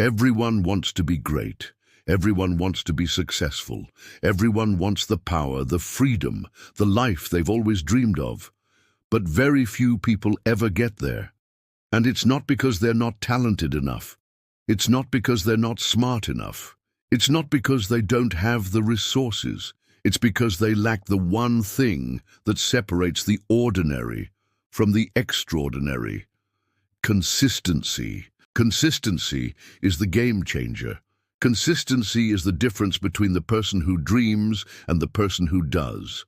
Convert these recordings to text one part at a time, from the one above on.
Everyone wants to be great. Everyone wants to be successful. Everyone wants the power, the freedom, the life they've always dreamed of. But very few people ever get there. And it's not because they're not talented enough. It's not because they're not smart enough. It's not because they don't have the resources. It's because they lack the one thing that separates the ordinary from the extraordinary: consistency. Consistency is the game changer. Consistency is the difference between the person who dreams and the person who does.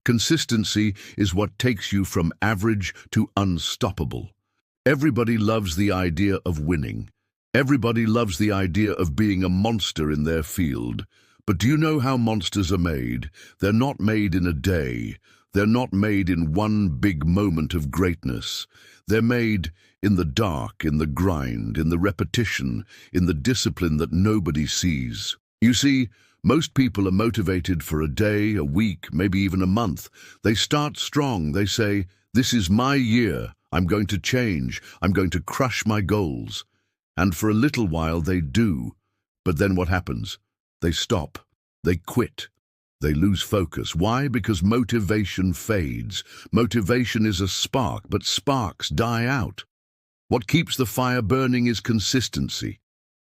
Consistency is what takes you from average to unstoppable. Everybody loves the idea of winning. Everybody loves the idea of being a monster in their field. But do you know how monsters are made? They're not made in a day. They're not made in one big moment of greatness. They're made in the dark, in the grind, in the repetition, in the discipline that nobody sees. You see, most people are motivated for a day, a week, maybe even a month. They start strong. They say, "This is my year. I'm going to change. I'm going to crush my goals." And for a little while they do. But then what happens? They stop. They quit. They lose focus. Why? Because motivation fades. Motivation is a spark, but sparks die out. What keeps the fire burning is consistency.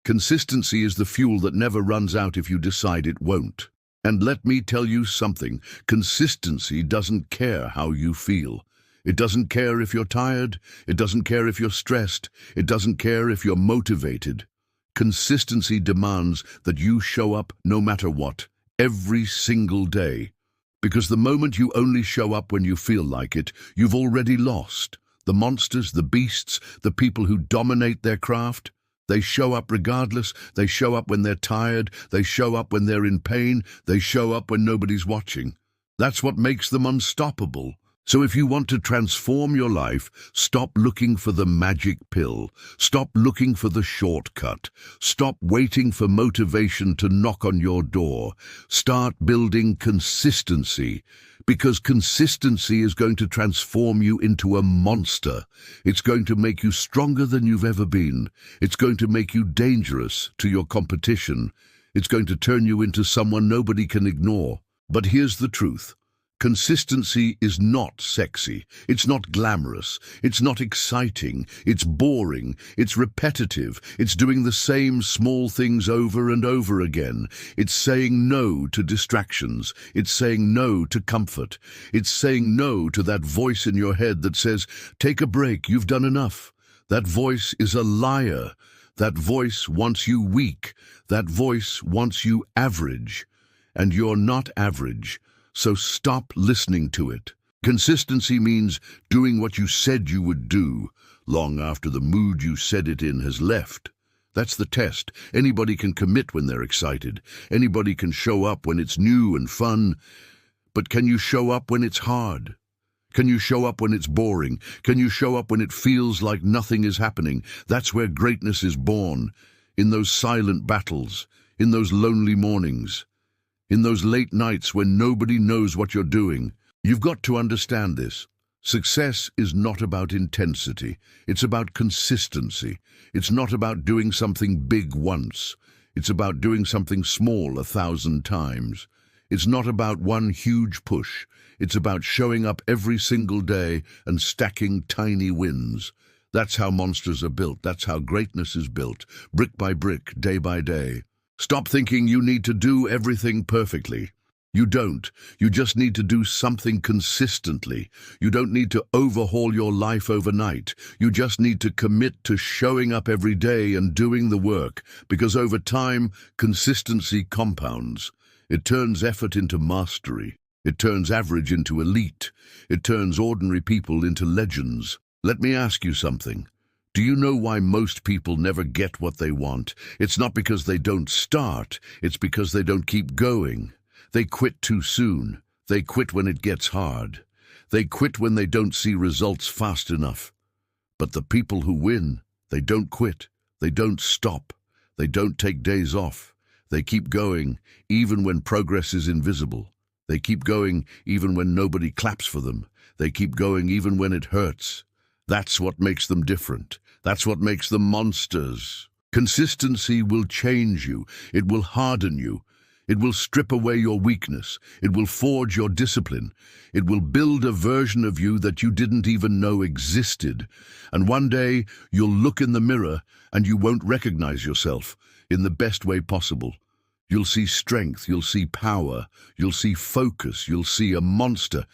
Consistency is the fuel that never runs out if you decide it won't. And let me tell you something, consistency doesn't care how you feel. It doesn't care if you're tired. It doesn't care if you're stressed. It doesn't care if you're motivated. Consistency demands that you show up no matter what, every single day. Because the moment you only show up when you feel like it, you've already lost. The monsters, the beasts, the people who dominate their craft, they show up regardless. They show up when they're tired. They show up when they're in pain. They show up when nobody's watching. That's what makes them unstoppable. So if you want to transform your life, stop looking for the magic pill. Stop looking for the shortcut. Stop waiting for motivation to knock on your door. Start building consistency, because consistency is going to transform you into a monster. It's going to make you stronger than you've ever been. It's going to make you dangerous to your competition. It's going to turn you into someone nobody can ignore. But here's the truth. Consistency is not sexy. It's not glamorous. It's not exciting. It's boring. It's repetitive. It's doing the same small things over and over again. It's saying no to distractions. It's saying no to comfort. It's saying no to that voice in your head that says, "Take a break, you've done enough." That voice is a liar. That voice wants you weak. That voice wants you average. And you're not average. So stop listening to it. Consistency means doing what you said you would do, long after the mood you said it in has left. That's the test. Anybody can commit when they're excited. Anybody can show up when it's new and fun. But can you show up when it's hard? Can you show up when it's boring? Can you show up when it feels like nothing is happening? That's where greatness is born. In those silent battles, in those lonely mornings, in those late nights when nobody knows what you're doing. You've got to understand this. Success is not about intensity. It's about consistency. It's not about doing something big once. It's about doing something small 1,000 times. It's not about one huge push. It's about showing up every single day and stacking tiny wins. That's how monsters are built. That's how greatness is built, brick by brick, day by day. Stop thinking you need to do everything perfectly. You don't. You just need to do something consistently. You don't need to overhaul your life overnight. You just need to commit to showing up every day and doing the work, because over time, consistency compounds. It turns effort into mastery. It turns average into elite. It turns ordinary people into legends. Let me ask you something. Do you know why most people never get what they want? It's not because they don't start. It's because they don't keep going. They quit too soon. They quit when it gets hard. They quit when they don't see results fast enough. But the people who win, they don't quit. They don't stop. They don't take days off. They keep going, even when progress is invisible. They keep going, even when nobody claps for them. They keep going, even when it hurts. That's what makes them different. That's what makes them monsters. Consistency will change you. It will harden you. It will strip away your weakness. It will forge your discipline. It will build a version of you that you didn't even know existed. And one day you'll look in the mirror and you won't recognize yourself in the best way possible. You'll see strength, you'll see power, you'll see focus, you'll see a monster.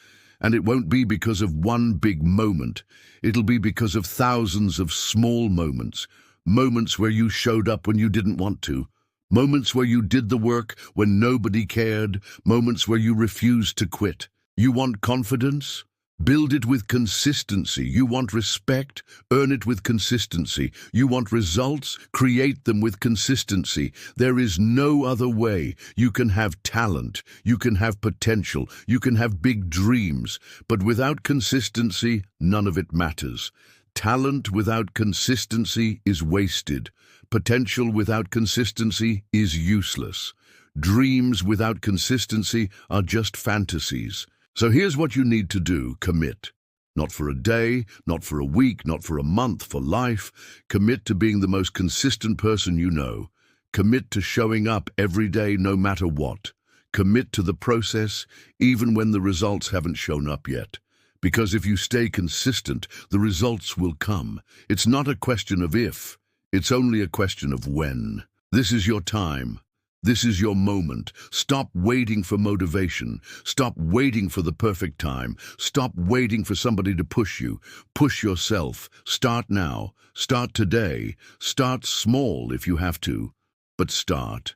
And it won't be because of one big moment. It'll be because of thousands of small moments. Moments where you showed up when you didn't want to. Moments where you did the work when nobody cared. Moments where you refused to quit. You want confidence? Build it with consistency. You want respect? Earn it with consistency. You want results? Create them with consistency. There is no other way. You can have talent. You can have potential. You can have big dreams. But without consistency, none of it matters. Talent without consistency is wasted. Potential without consistency is useless. Dreams without consistency are just fantasies. So here's what you need to do. Commit. Not for a day, not for a week, not for a month, for life. Commit to being the most consistent person you know. Commit to showing up every day no matter what. Commit to the process even when the results haven't shown up yet. Because if you stay consistent, the results will come. It's not a question of if, it's only a question of when. This is your time. This is your moment. Stop waiting for motivation. Stop waiting for the perfect time. Stop waiting for somebody to push you. Push yourself. Start now. Start today. Start small if you have to, but start.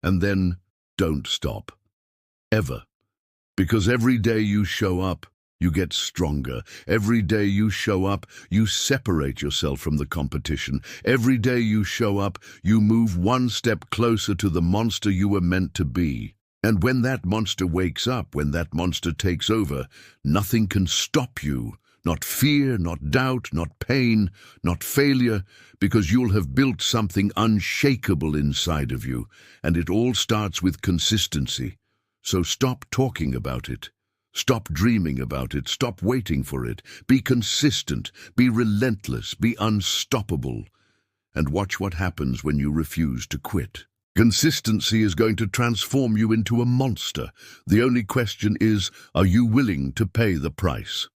And then don't stop. Ever. Because every day you show up, you get stronger. Every day you show up, you separate yourself from the competition. Every day you show up, you move one step closer to the monster you were meant to be. And when that monster wakes up, when that monster takes over, nothing can stop you. Not fear, not doubt, not pain, not failure, because you'll have built something unshakable inside of you. And it all starts with consistency. So stop talking about it. Stop dreaming about it. Stop waiting for it. Be consistent. Be relentless. Be unstoppable. And watch what happens when you refuse to quit. Consistency is going to transform you into a monster. The only question is, are you willing to pay the price?